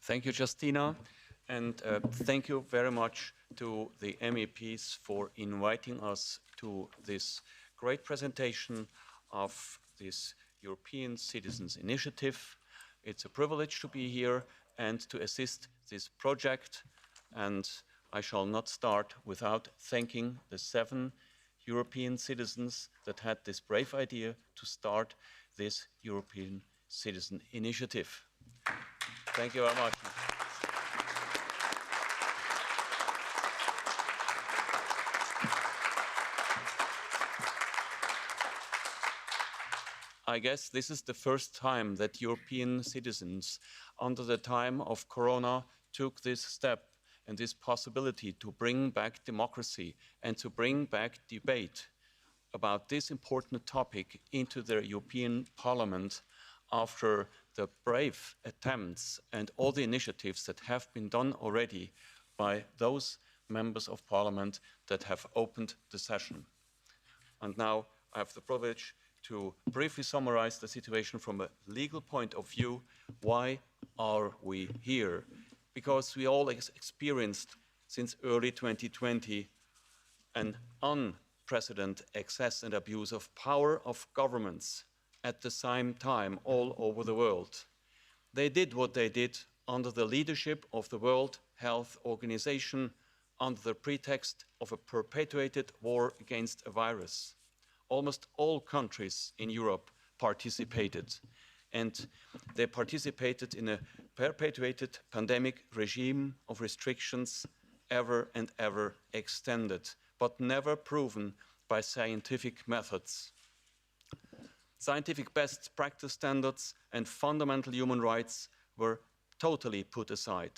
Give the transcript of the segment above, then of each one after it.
Thank you, Justina, and thank you very much to the MEPs for inviting us to this great presentation of this European Citizens Initiative. It's a privilege to be here and to assist this project, and I shall not start without thanking the 7 European citizens that had this brave idea to start this European Citizen Initiative. Thank you very much. I guess this is the first time that European citizens, under the time of Corona, took this step and this possibility to bring back democracy and to bring back debate about this important topic into the European Parliament after the brave attempts and all the initiatives that have been done already by those members of Parliament that have opened the session. And now I have the privilege to briefly summarize the situation from a legal point of view. Why are we here? Because we all experienced since early 2020 an unprecedented excess and abuse of power of governments at the same time all over the world. They did what they did under the leadership of the World Health Organization under the pretext of a perpetuated war against a virus. Almost all countries in Europe participated, and they participated in a perpetuated pandemic regime of restrictions ever and ever extended, but never proven by scientific methods. Scientific best practice standards and fundamental human rights were totally put aside.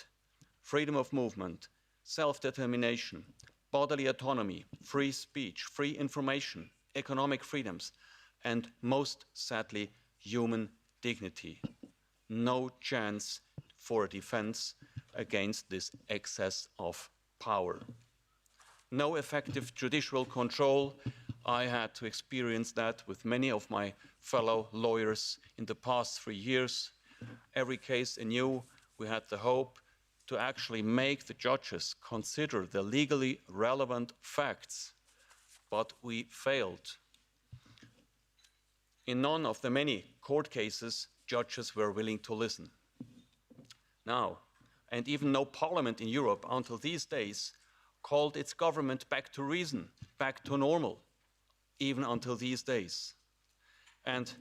Freedom of movement, self-determination, bodily autonomy, free speech, free information, economic freedoms, and most sadly, human dignity. No chance for a defense against this excess of power. No effective judicial control. I had to experience that with many of my fellow lawyers in the past 3 years. Every case anew, we had the hope to actually make the judges consider the legally relevant facts, but we failed. In none of the many court cases, judges were willing to listen. Now, and even no parliament in Europe until these days called its government back to reason, back to normal, even until these days. And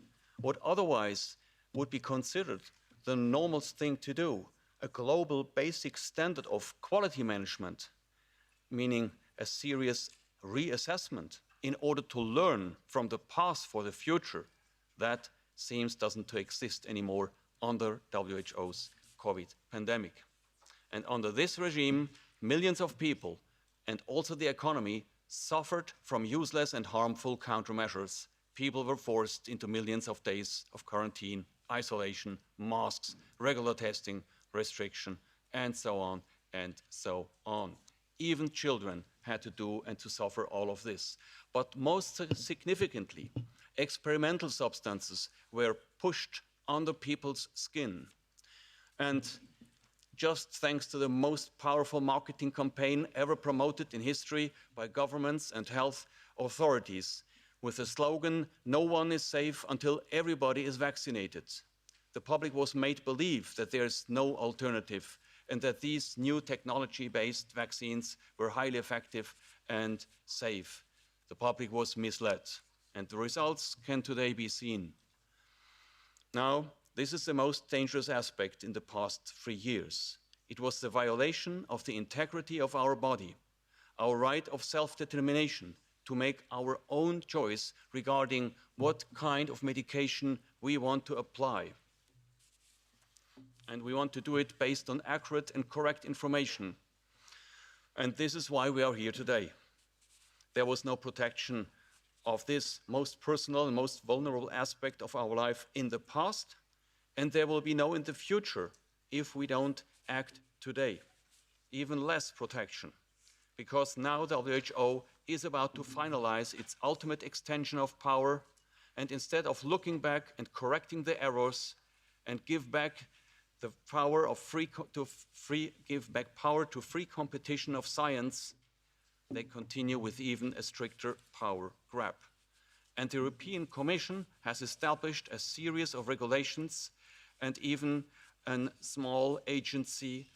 what otherwise would be considered the normalest thing to do, a global basic standard of quality management, meaning a serious reassessment in order to learn from the past for the future, that seems doesn't to exist anymore under WHO's COVID pandemic. And under this regime, millions of people and also the economy suffered from useless and harmful countermeasures. People were forced into millions of days of quarantine, isolation, masks, regular testing, restriction, and so on and so on. Even children had to do and to suffer all of this. But most significantly, experimental substances were pushed under people's skin. And just thanks to the most powerful marketing campaign ever promoted in history by governments and health authorities, with the slogan, "No one is safe until everybody is vaccinated," the public was made believe that there is no alternative and that these new technology-based vaccines were highly effective and safe. The public was misled, and the results can today be seen. Now, this is the most dangerous aspect in the past 3 years. It was the violation of the integrity of our body, our right of self-determination to make our own choice regarding what kind of medication we want to apply. And we want to do it based on accurate and correct information. And this is why we are here today. There was no protection of this most personal and most vulnerable aspect of our life in the past, and there will be no in the future if we don't act today. Even less protection, because now the WHO is about to finalize its ultimate extension of power, and instead of looking back and correcting the errors and give back the power of give back power to free competition of science, they continue with even a stricter power grab. And the European Commission has established a series of regulations and even a small agency,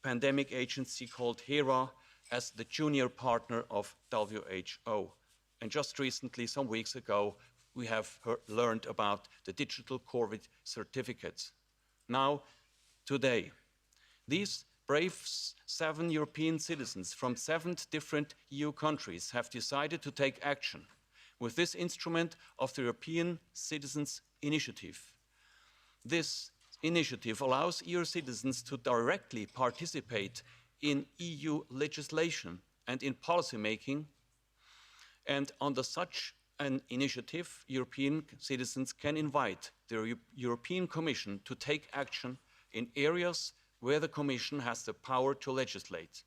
pandemic agency called HERA, as the junior partner of WHO. And just recently, some weeks ago, we have learned about the digital COVID certificates. Now, today, these brave 7 European citizens from 7 different EU countries have decided to take action with this instrument of the European Citizens' Initiative. This initiative allows EU citizens to directly participate in EU legislation and in policy making. And under such an initiative, European citizens can invite the European Commission to take action in areas where the Commission has the power to legislate.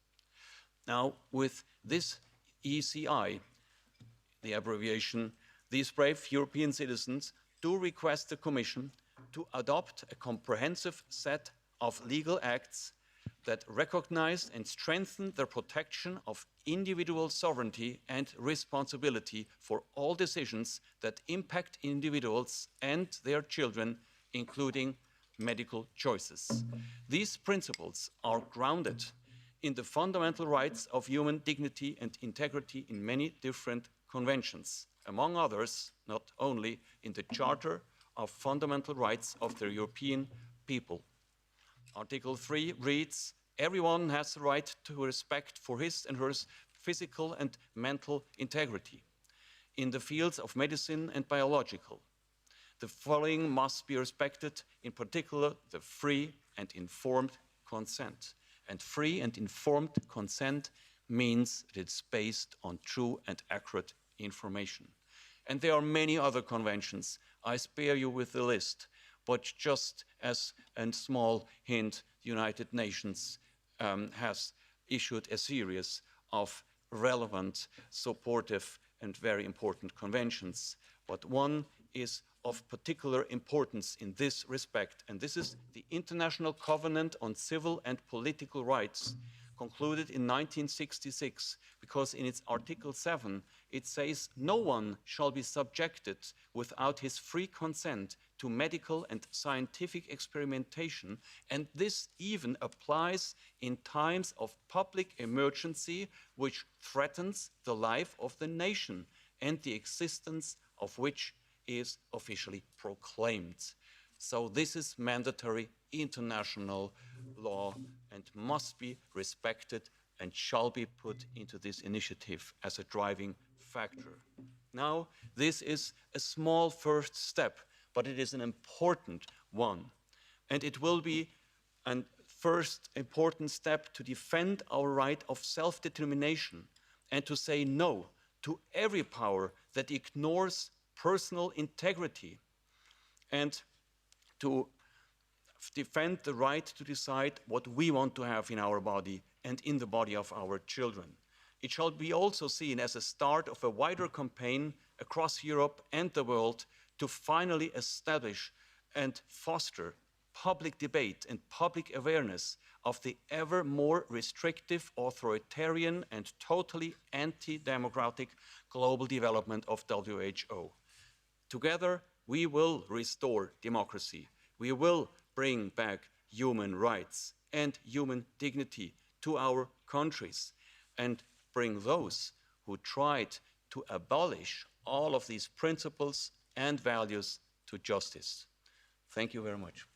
Now, with this ECI, the abbreviation, these brave European citizens do request the Commission to adopt a comprehensive set of legal acts that recognize and strengthen the protection of individual sovereignty and responsibility for all decisions that impact individuals and their children, including medical choices. These principles are grounded in the fundamental rights of human dignity and integrity in many different conventions, among others, not only in the Charter of Fundamental Rights of the European People. Article 3 reads, "Everyone has the right to respect for his and her physical and mental integrity in the fields of medicine and biological. The following must be respected, in particular, the free and informed consent." And free and informed consent means that it's based on true and accurate information. And there are many other conventions. I spare you with the list, but just as a small hint, the United Nations has issued a series of relevant, supportive, and very important conventions. But one is of particular importance in this respect, and this is the International Covenant on Civil and Political Rights, concluded in 1966, because in its Article 7, it says, "No one shall be subjected without his free consent to medical and scientific experimentation," and this even applies in times of public emergency which threatens the life of the nation and the existence of which is officially proclaimed. So this is mandatory international law and must be respected and shall be put into this initiative as a driving factor. Now, this is a small first step, but it is an important one. And it will be a first important step to defend our right of self-determination and to say no to every power that ignores personal integrity, and to defend the right to decide what we want to have in our body and in the body of our children. It shall be also seen as a start of a wider campaign across Europe and the world to finally establish and foster public debate and public awareness of the ever more restrictive, authoritarian, and totally anti-democratic global development of WHO. Together, we will restore democracy. We will bring back human rights and human dignity to our countries and bring those who tried to abolish all of these principles and values to justice. Thank you very much.